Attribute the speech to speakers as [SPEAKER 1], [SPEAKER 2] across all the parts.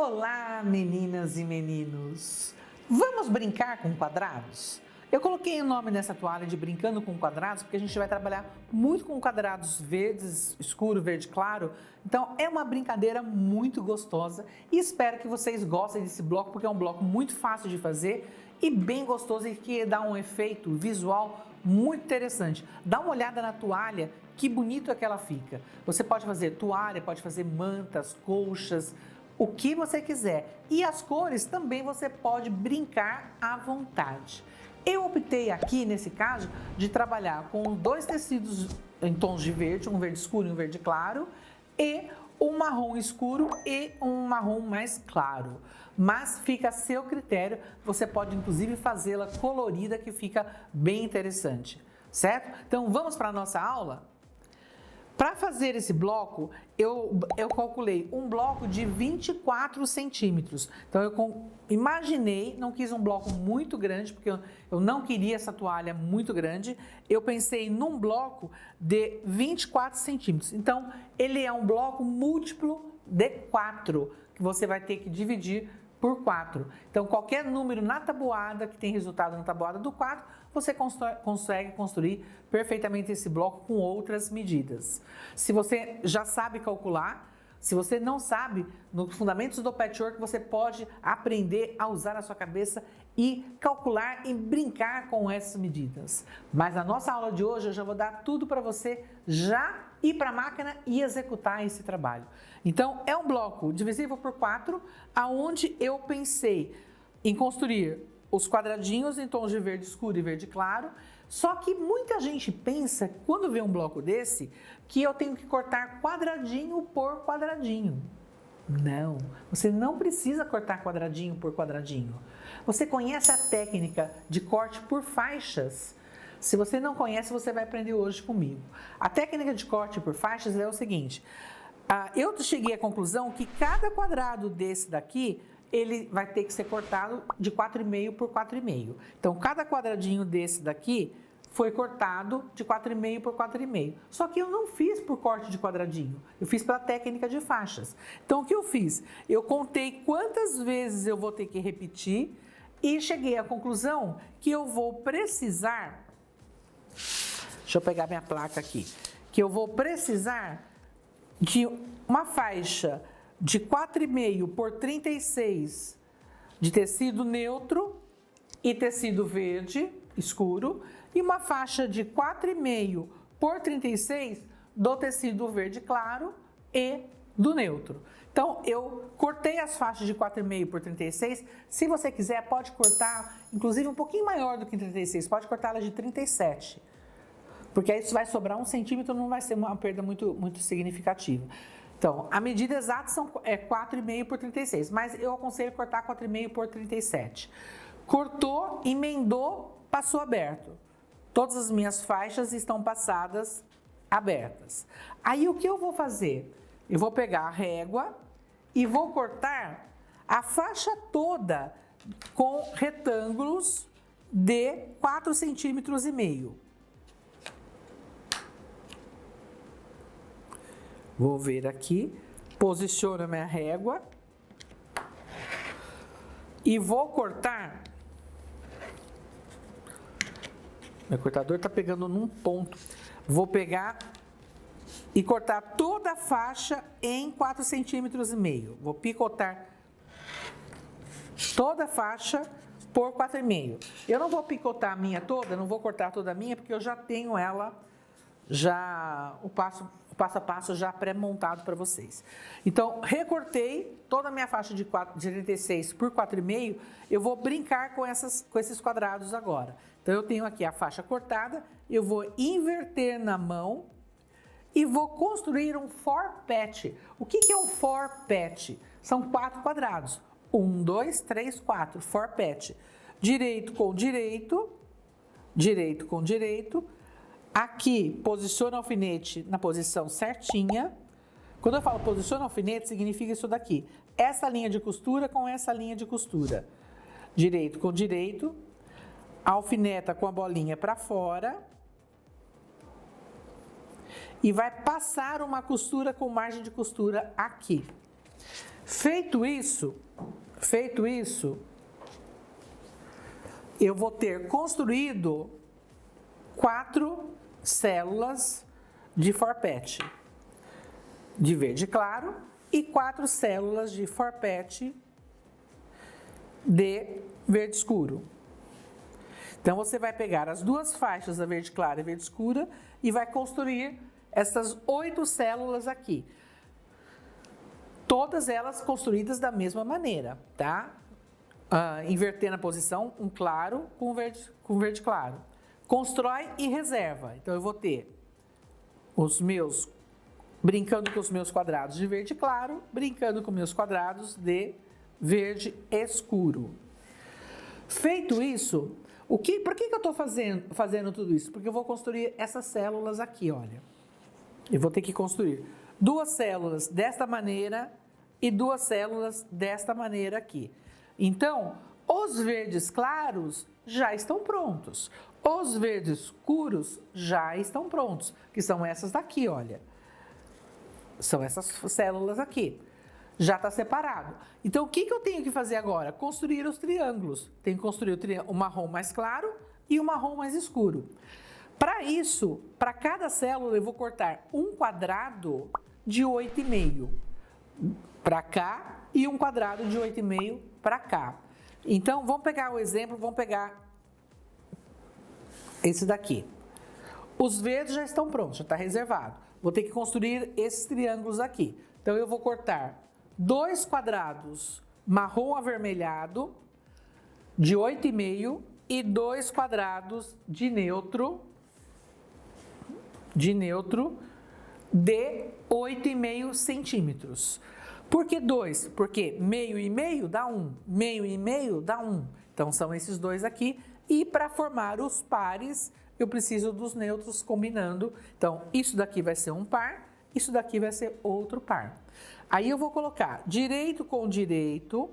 [SPEAKER 1] Olá, meninas e meninos! Vamos brincar com quadrados? Eu coloquei o nome nessa toalha de Brincando com Quadrados porque a gente vai trabalhar muito com quadrados verdes, escuro, verde claro. Então é uma brincadeira muito gostosa e espero que vocês gostem desse bloco porque é um bloco muito fácil de fazer e bem gostoso e que dá um efeito visual muito interessante. Dá uma olhada na toalha, que bonito é que ela fica. Você pode fazer toalha, pode fazer mantas, colchas, o que você quiser. E as cores também você pode brincar à vontade. Eu optei aqui, nesse caso, de trabalhar com dois tecidos em tons de verde, um verde escuro e um verde claro, e um marrom escuro e um marrom mais claro. Mas fica a seu critério, você pode inclusive fazê-la colorida, que fica bem interessante, certo? Então vamos para a nossa aula? Para fazer esse bloco, eu calculei um bloco de 24 centímetros. Então eu imaginei, não quis um bloco muito grande, porque eu não queria essa toalha muito grande. Eu pensei num bloco de 24 centímetros. Então ele é um bloco múltiplo de 4, que você vai ter que dividir por 4. Então, qualquer número na tabuada, que tem resultado na tabuada do 4, você consegue construir perfeitamente esse bloco com outras medidas. Se você já sabe calcular, se você não sabe, nos fundamentos do patchwork, você pode aprender a usar a sua cabeça e calcular e brincar com essas medidas. Mas na nossa aula de hoje, eu já vou dar tudo para você já ir para a máquina e executar esse trabalho. Então, é um bloco divisível por 4, aonde eu pensei em construir os quadradinhos em tons de verde escuro e verde claro. Só que muita gente pensa, quando vê um bloco desse, que eu tenho que cortar quadradinho por quadradinho. Não, você não precisa cortar quadradinho por quadradinho. Você conhece a técnica de corte por faixas? Se você não conhece, você vai aprender hoje comigo. A técnica de corte por faixas é o seguinte: eu cheguei à conclusão que cada quadrado desse daqui, ele vai ter que ser cortado de 4,5 por 4,5. Então, cada quadradinho desse daqui foi cortado de 4,5 por 4,5. Só que eu não fiz por corte de quadradinho, eu fiz pela técnica de faixas. Então, o que eu fiz? Eu contei quantas vezes eu vou ter que repetir e cheguei à conclusão que eu vou precisar... Deixa eu pegar minha placa aqui. Que eu vou precisar de uma faixa de 4,5 por 36 de tecido neutro e tecido verde escuro e uma faixa de 4,5 por 36 do tecido verde claro e do neutro. Então, eu cortei as faixas de 4,5 por 36. Se você quiser, pode cortar, inclusive um pouquinho maior do que 36, pode cortá-las de 37. Porque aí isso vai sobrar 1 centímetro, não vai ser uma perda muito significativa. Então, a medida exata é 4,5 por 36, mas eu aconselho cortar 4,5 por 37. Cortou, emendou, passou aberto. Todas as minhas faixas estão passadas abertas. Aí o que eu vou fazer? Eu vou pegar a régua e vou cortar a faixa toda com retângulos de 4,5 centímetros. Vou ver aqui, posiciono a minha régua e vou cortar. Meu cortador está pegando num ponto. Vou pegar e cortar toda a faixa em 4,5 centímetros. Vou picotar toda a faixa por 4,5. Eu não vou picotar a minha toda, não vou cortar toda a minha, porque eu já tenho ela, o passo a passo já pré-montado para vocês. Então, recortei toda a minha faixa de 36 por 4,5, eu vou brincar com esses quadrados agora. Então, eu tenho aqui a faixa cortada, eu vou inverter na mão e vou construir um for-patch. O que é um for-patch? São 4 quadrados. 1, 2, 3, 4, for-patch. Direito com direito, direito com direito. Aqui, posiciona o alfinete na posição certinha. Quando eu falo posiciona o alfinete, significa isso daqui. Essa linha de costura com essa linha de costura. Direito com direito. Alfineta com a bolinha para fora. E vai passar uma costura com margem de costura aqui. Feito isso, eu vou ter construído 4 células de forpete de verde claro e 4 células de forpete de verde escuro. Então, você vai pegar as 2 faixas da verde clara e verde escura e vai construir essas 8 células aqui. Todas elas construídas da mesma maneira, tá? Invertendo a posição, um claro com verde claro. Constrói e reserva. Então, eu vou ter brincando com os meus quadrados de verde claro, brincando com meus quadrados de verde escuro. Feito isso, por que eu estou fazendo tudo isso? Porque eu vou construir essas células aqui, olha. Eu vou ter que construir 2 células desta maneira e 2 células desta maneira aqui. Então, os verdes claros já estão prontos. Os verdes escuros já estão prontos, que são essas daqui, olha. São essas células aqui. Já está separado. Então, o que eu tenho que fazer agora? Construir os triângulos. Tenho que construir o marrom mais claro e o marrom mais escuro. Para isso, para cada célula, eu vou cortar um quadrado de 8,5 para cá e um quadrado de 8,5 para cá. Então, vamos pegar o exemplo, vamos pegar esse daqui. Os verdes já estão prontos, já está reservado. Vou ter que construir esses triângulos aqui. Então, eu vou cortar 2 quadrados marrom avermelhado de 8,5 e 2 quadrados de neutro de 8,5 centímetros. Por que 2? Porque meio e meio dá 1, meio e meio dá 1. Então, são esses 2 aqui. E para formar os pares, eu preciso dos neutros combinando. Então, isso daqui vai ser um par, isso daqui vai ser outro par. Aí eu vou colocar direito com direito,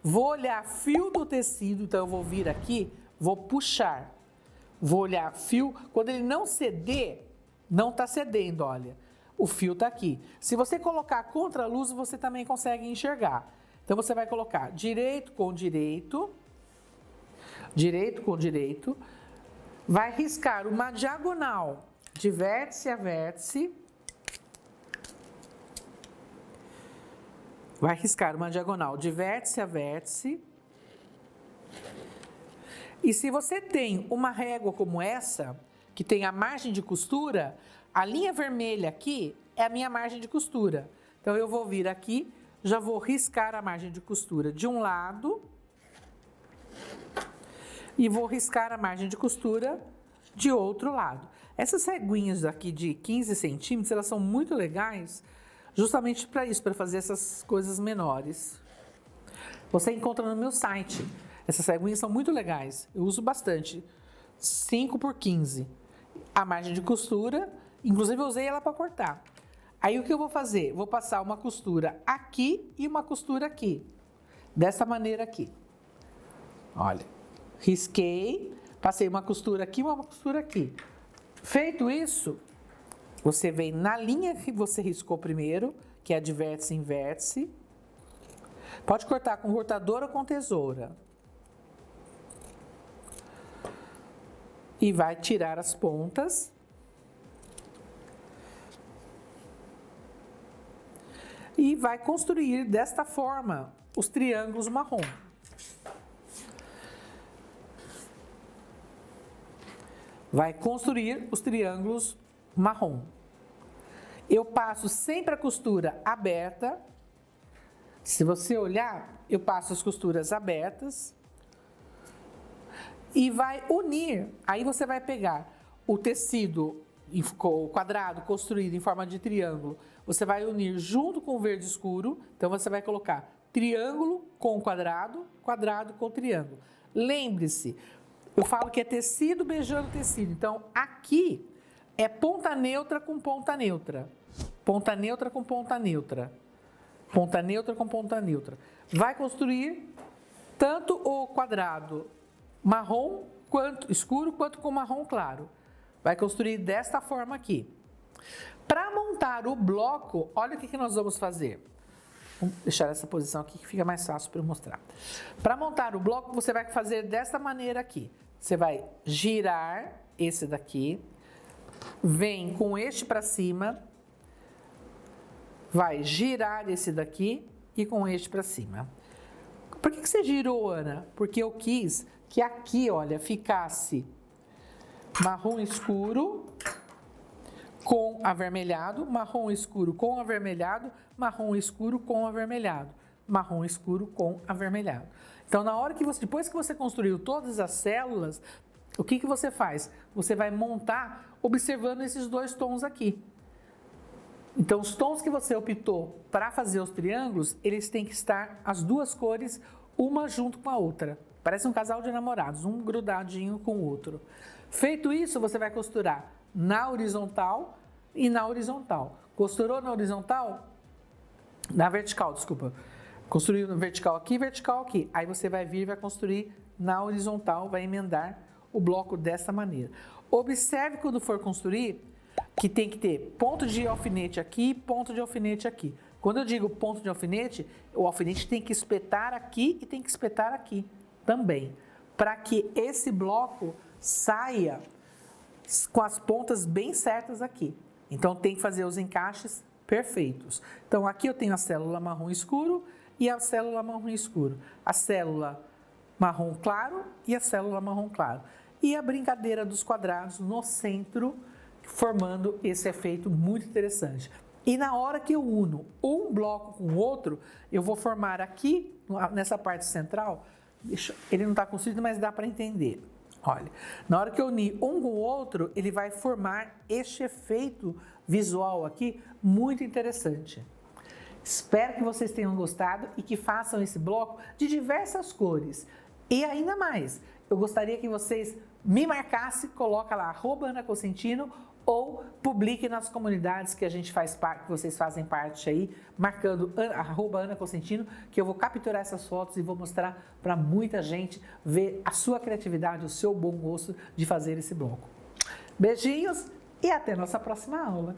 [SPEAKER 1] vou olhar fio do tecido, então eu vou vir aqui, vou puxar, vou olhar fio, quando ele não ceder, não está cedendo, olha, o fio está aqui. Se você colocar contra a luz, você também consegue enxergar. Então, você vai colocar direito com direito, vai riscar uma diagonal de vértice a vértice, vai riscar uma diagonal de vértice a vértice. E se você tem uma régua como essa, que tem a margem de costura, a linha vermelha aqui é a minha margem de costura. Então, eu vou vir aqui, já vou riscar a margem de costura de um lado e vou riscar a margem de costura de outro lado. Essas reguinhas aqui de 15 centímetros, elas são muito legais, justamente para isso, para fazer essas coisas menores. Você encontra no meu site. Essas reguinhas são muito legais, eu uso bastante. 5 por 15. A margem de costura, inclusive eu usei ela para cortar. Aí o que eu vou fazer? Vou passar uma costura aqui e uma costura aqui. Dessa maneira aqui. Olha, risquei, passei uma costura aqui e uma costura aqui. Feito isso, você vem na linha que você riscou primeiro, que é de vértice em vértice. Pode cortar com cortador ou com tesoura. E vai tirar as pontas. E vai construir desta forma os triângulos marrom. Vai construir os triângulos marrom. Eu passo sempre a costura aberta. Se você olhar, eu passo as costuras abertas. E vai unir. Aí você vai pegar o tecido, o quadrado construído em forma de triângulo. Você vai unir junto com o verde escuro. Então, você vai colocar triângulo com quadrado, quadrado com triângulo. Lembre-se, eu falo que é tecido beijando tecido. Então, aqui é ponta neutra com ponta neutra. Ponta neutra com ponta neutra. Ponta neutra com ponta neutra. Vai construir tanto o quadrado marrom quanto escuro, quanto com marrom claro. Vai construir desta forma aqui. Para montar o bloco, olha o que nós vamos fazer. Vou deixar essa posição aqui que fica mais fácil para eu mostrar. Para montar o bloco, você vai fazer desta maneira aqui. Você vai girar esse daqui, vem com este para cima, vai girar esse daqui e com este para cima. Por que você girou, Ana? Porque eu quis que aqui, olha, ficasse marrom escuro com avermelhado, marrom escuro com avermelhado, marrom escuro com avermelhado, marrom escuro com avermelhado. Então, na hora que você, depois que você construiu todas as células, o que você faz? Você vai montar observando esses dois tons aqui. Então, os tons que você optou para fazer os triângulos, eles têm que estar as duas cores, uma junto com a outra. Parece um casal de namorados, um grudadinho com o outro. Feito isso, você vai costurar na horizontal e na horizontal. Costurou na horizontal? Na vertical, desculpa. Construiu no vertical aqui. Aí você vai vir e vai construir na horizontal, vai emendar o bloco dessa maneira. Observe quando for construir que tem que ter ponto de alfinete aqui, ponto de alfinete aqui. Quando eu digo ponto de alfinete, o alfinete tem que espetar aqui e tem que espetar aqui também, para que esse bloco saia com as pontas bem certas aqui. Então tem que fazer os encaixes perfeitos. Então aqui eu tenho a célula marrom escuro e a célula marrom escuro, a célula marrom claro e a célula marrom claro. E a brincadeira dos quadrados no centro, formando esse efeito muito interessante. E na hora que eu uno um bloco com o outro, eu vou formar aqui, nessa parte central, ele não está construído, mas dá para entender. Olha, na hora que eu unir um com o outro, ele vai formar este efeito visual aqui muito interessante. Espero que vocês tenham gostado e que façam esse bloco de diversas cores. E ainda mais, eu gostaria que vocês me marcassem, coloca lá @AnaCosentino ou publique nas comunidades que a gente faz parte, que vocês fazem parte aí, marcando @AnaCosentino, que eu vou capturar essas fotos e vou mostrar para muita gente ver a sua criatividade, o seu bom gosto de fazer esse bloco. Beijinhos e até nossa próxima aula!